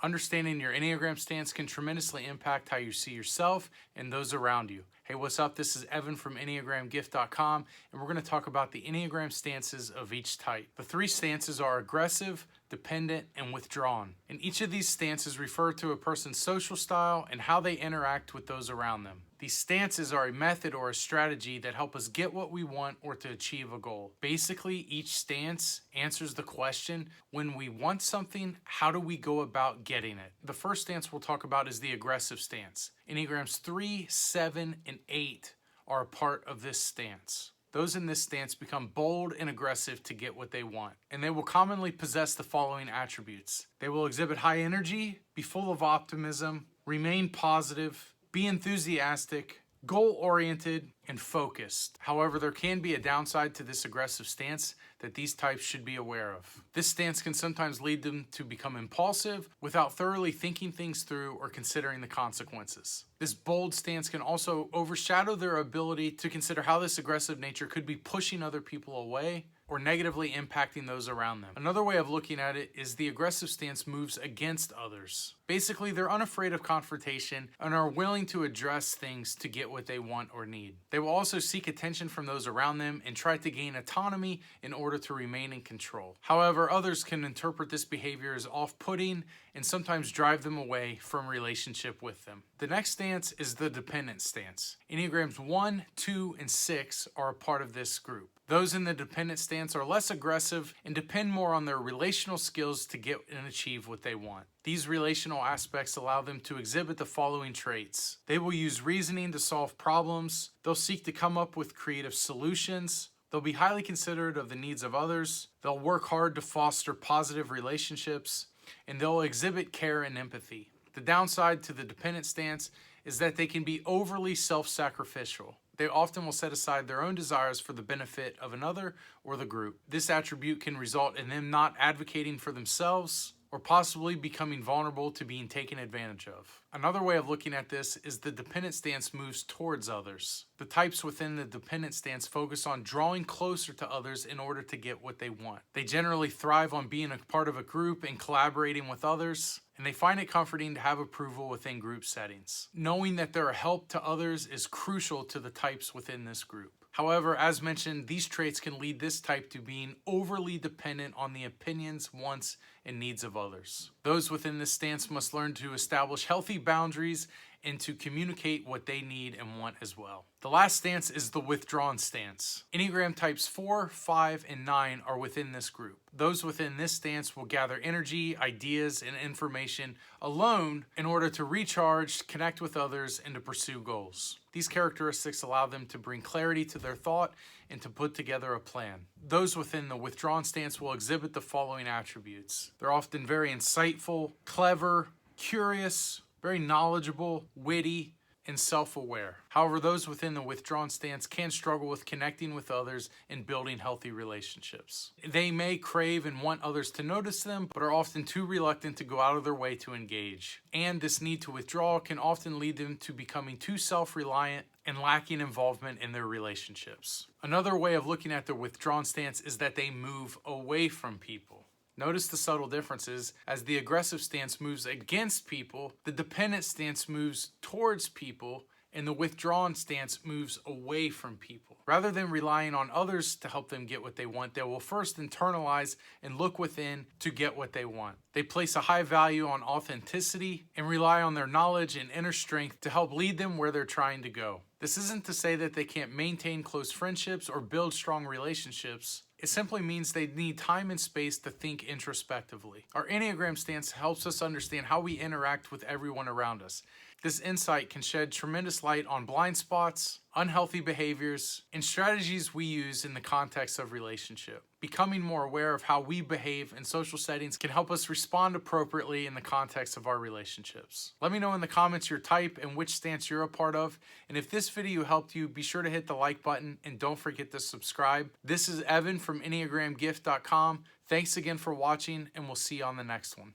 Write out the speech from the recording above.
Understanding your Enneagram stance can tremendously impact how you see yourself and those around you. Hey, what's up? This is Evan from EnneagramGift.com, and we're going to talk about the Enneagram stances of each type. The three stances are aggressive, dependent, and withdrawn. And each of these stances refer to a person's social style and how they interact with those around them. These stances are a method or a strategy that help us get what we want or to achieve a goal. Basically, each stance answers the question, when we want something, how do we go about getting it? The first stance we'll talk about is the aggressive stance. Enneagrams 3, 7, and 8 are a part of this stance. Those in this stance become bold and aggressive to get what they want, and they will commonly possess the following attributes. They will exhibit high energy, be full of optimism, remain positive, be enthusiastic, goal-oriented, and focused. However, there can be a downside to this aggressive stance that these types should be aware of. This stance can sometimes lead them to become impulsive without thoroughly thinking things through or considering the consequences. This bold stance can also overshadow their ability to consider how this aggressive nature could be pushing other people away or negatively impacting those around them. Another way of looking at it is the aggressive stance moves against others. Basically, they're unafraid of confrontation and are willing to address things to get what they want or need. They will also seek attention from those around them and try to gain autonomy in order to remain in control. However, others can interpret this behavior as off-putting and sometimes drive them away from relationship with them. The next stance is the dependent stance. Enneagrams 1, 2, and 6 are a part of this group. Those in the dependent stance are less aggressive and depend more on their relational skills to get and achieve what they want. These relational aspects allow them to exhibit the following traits. They will use reasoning to solve problems. They'll seek to come up with creative solutions. They'll be highly considerate of the needs of others. They'll work hard to foster positive relationships, and they'll exhibit care and empathy. The downside to the dependent stance is that they can be overly self-sacrificial. They often will set aside their own desires for the benefit of another or the group. This attribute can result in them not advocating for themselves or possibly becoming vulnerable to being taken advantage of. Another way of looking at this is the dependent stance moves towards others. The types within the dependent stance focus on drawing closer to others in order to get what they want. They generally thrive on being a part of a group and collaborating with others, and they find it comforting to have approval within group settings. Knowing that they're a help to others is crucial to the types within this group. However, as mentioned, these traits can lead this type to being overly dependent on the opinions, wants, and needs of others. Those within this stance must learn to establish healthy boundaries and to communicate what they need and want as well. The last stance is the withdrawn stance. Enneagram types 4, 5, and 9 are within this group. Those within this stance will gather energy, ideas, and information alone in order to recharge, connect with others, and to pursue goals. These characteristics allow them to bring clarity to their thought and to put together a plan. Those within the withdrawn stance will exhibit the following attributes. They're often very insightful, clever, curious, very knowledgeable, witty, and self-aware. However, those within the withdrawn stance can struggle with connecting with others and building healthy relationships. They may crave and want others to notice them, but are often too reluctant to go out of their way to engage. And this need to withdraw can often lead them to becoming too self-reliant and lacking involvement in their relationships. Another way of looking at the withdrawn stance is that they move away from people. Notice the subtle differences. As the aggressive stance moves against people, the dependent stance moves towards people, and the withdrawn stance moves away from people. Rather than relying on others to help them get what they want, they will first internalize and look within to get what they want. They place a high value on authenticity and rely on their knowledge and inner strength to help lead them where they're trying to go. This isn't to say that they can't maintain close friendships or build strong relationships. It simply means they need time and space to think introspectively. Our Enneagram stance helps us understand how we interact with everyone around us. This insight can shed tremendous light on blind spots, unhealthy behaviors, and strategies we use in the context of relationship. Becoming more aware of how we behave in social settings can help us respond appropriately in the context of our relationships. Let me know in the comments your type and which stance you're a part of. And if this video helped you, be sure to hit the like button and don't forget to subscribe. This is Evan from EnneagramGift.com. Thanks again for watching, and we'll see you on the next one.